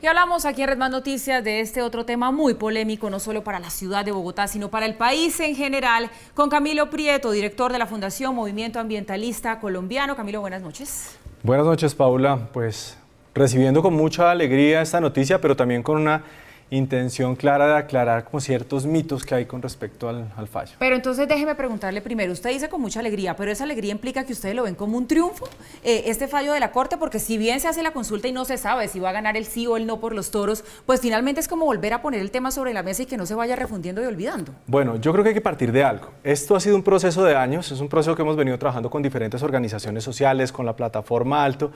Y hablamos aquí en Red Más Noticias de este otro tema muy polémico, no solo para la ciudad de Bogotá, sino para el país en general, con Camilo Prieto, director de la Fundación Movimiento Ambientalista Colombiano. Camilo, buenas noches. Buenas noches, Paula. Pues recibiendo con mucha alegría esta noticia, pero también con una intención clara de aclarar como ciertos mitos que hay con respecto al fallo. Pero entonces déjeme preguntarle primero, usted dice con mucha alegría, pero esa alegría implica que ustedes lo ven como un triunfo, este fallo de la Corte, porque si bien se hace la consulta y no se sabe si va a ganar el sí o el no por los toros, pues finalmente es como volver a poner el tema sobre la mesa y que no se vaya refundiendo y olvidando. Bueno, yo creo que hay que partir de algo. Esto ha sido un proceso de años, es un proceso que hemos venido trabajando con diferentes organizaciones sociales, con la plataforma Alto,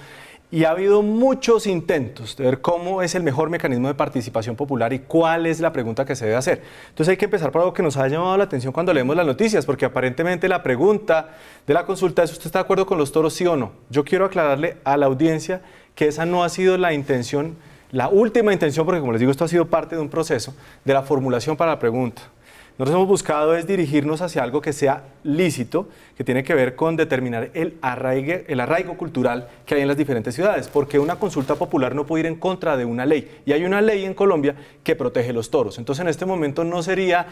y ha habido muchos intentos de ver cómo es el mejor mecanismo de participación popular y cuál es la pregunta que se debe hacer. Entonces hay que empezar por algo que nos ha llamado la atención cuando leemos las noticias, porque aparentemente la pregunta de la consulta es: ¿usted está de acuerdo con los toros, sí o no? Yo quiero aclararle a la audiencia que esa no ha sido la intención, la última intención, porque como les digo, esto ha sido parte de un proceso de la formulación para la pregunta. Nosotros hemos buscado es dirigirnos hacia algo que sea lícito, que tiene que ver con determinar el arraigo cultural que hay en las diferentes ciudades, porque una consulta popular no puede ir en contra de una ley, y hay una ley en Colombia que protege los toros. Entonces en este momento no sería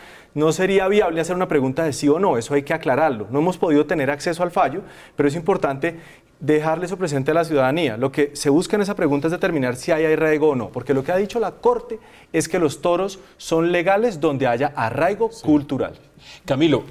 viable hacer una pregunta de sí o no, eso hay que aclararlo. No hemos podido tener acceso al fallo, pero es importante dejarle eso presente a la ciudadanía. Lo que se busca en esa pregunta es determinar si hay arraigo o no, porque lo que ha dicho la Corte es que los toros son legales donde haya arraigo cultural. Camilo,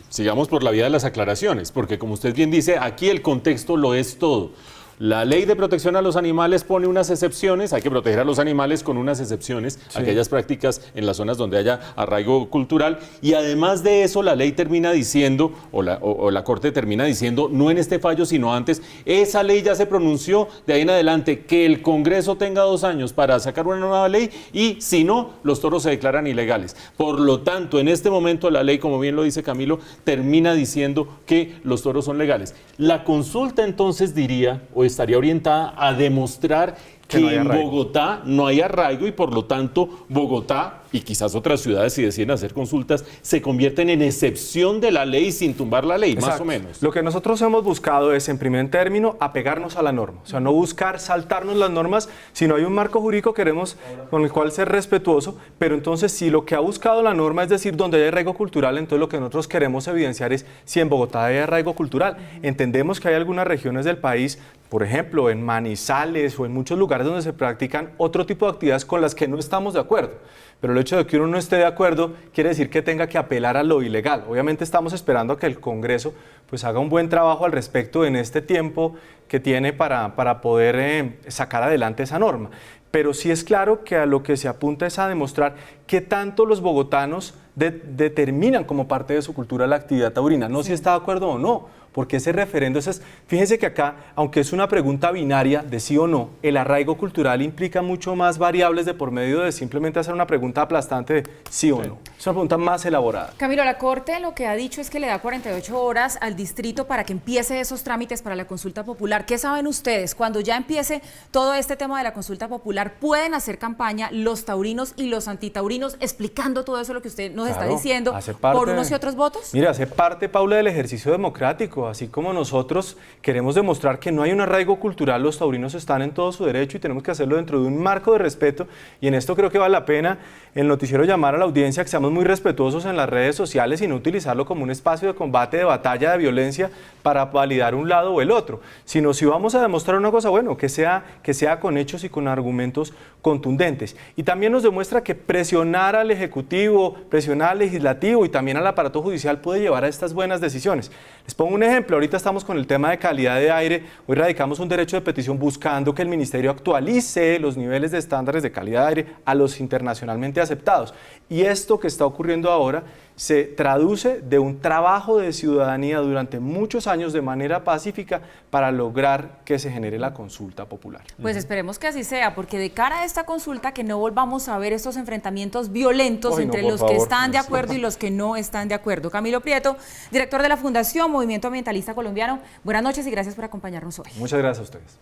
sigamos por la vía de las aclaraciones, porque como usted bien dice, aquí el contexto lo es todo. La ley de protección a los animales pone unas excepciones, hay que proteger a los animales con unas excepciones, sí, aquellas prácticas en las zonas donde haya arraigo cultural, y además de eso la ley termina diciendo, o la Corte termina diciendo, no en este fallo sino antes, esa ley ya se pronunció, de ahí en adelante que el Congreso tenga 2 años para sacar una nueva ley, y si no, los toros se declaran ilegales. Por lo tanto, en este momento la ley, como bien lo dice Camilo, termina diciendo que los toros son legales. La consulta entonces diría, o estaría orientada a demostrar que no en Bogotá no hay arraigo y por lo tanto Bogotá y quizás otras ciudades, si deciden hacer consultas, se convierten en excepción de la ley sin tumbar la ley. Exacto. Más o menos. Lo que nosotros hemos buscado es, en primer término, apegarnos a la norma. O sea, no buscar saltarnos las normas, sino hay un marco jurídico que queremos con el cual ser respetuoso, pero entonces si lo que ha buscado la norma es decir donde hay arraigo cultural, entonces lo que nosotros queremos evidenciar es si en Bogotá hay arraigo cultural. Entendemos que hay algunas regiones del país, por ejemplo, en Manizales o en muchos lugares donde se practican otro tipo de actividades con las que no estamos de acuerdo. Pero el hecho de que uno no esté de acuerdo quiere decir que tenga que apelar a lo ilegal. Obviamente estamos esperando a que el Congreso pues haga un buen trabajo al respecto en este tiempo que tiene para poder sacar adelante esa norma. Pero sí es claro que a lo que se apunta es a demostrar qué tanto los bogotanos determinan como parte de su cultura la actividad taurina, no si está de acuerdo o no, porque ese referendo, fíjense que acá, aunque es una pregunta binaria de sí o no, el arraigo cultural implica mucho más variables de por medio de simplemente hacer una pregunta aplastante de sí o no. Es una pregunta más elaborada. Camilo, la Corte lo que ha dicho es que le da 48 horas al distrito para que empiece esos trámites para la consulta popular. ¿Qué saben ustedes? Cuando ya empiece todo este tema de la consulta popular, ¿pueden hacer campaña los taurinos y los antitaurinos explicando todo eso lo que usted nos está diciendo por unos y otros votos? Mira, hace parte, Paula, del ejercicio democrático. Así como nosotros queremos demostrar que no hay un arraigo cultural, los taurinos están en todo su derecho y tenemos que hacerlo dentro de un marco de respeto, y en esto creo que vale la pena el noticiero llamar a la audiencia que seamos muy respetuosos en las redes sociales y no utilizarlo como un espacio de combate, de batalla, de violencia para validar un lado o el otro, sino si vamos a demostrar una cosa, bueno, que sea con hechos y con argumentos contundentes. Y también nos demuestra que presionar al Ejecutivo, presionar al Legislativo y también al aparato judicial puede llevar a estas buenas decisiones. Les pongo un ejemplo, ahorita estamos con el tema de calidad de aire, hoy radicamos un derecho de petición buscando que el Ministerio actualice los niveles de estándares de calidad de aire a los internacionalmente aceptados. Y esto que está ocurriendo ahora se traduce de un trabajo de ciudadanía durante muchos años de manera pacífica para lograr que se genere la consulta popular. Pues esperemos que así sea, porque de cara a esta consulta que no volvamos a ver estos enfrentamientos violentos entre los que están de acuerdo y los que no están de acuerdo. Camilo Prieto, director de la Fundación Movimiento Ambientalista Colombiano, buenas noches y gracias por acompañarnos hoy. Muchas gracias a ustedes.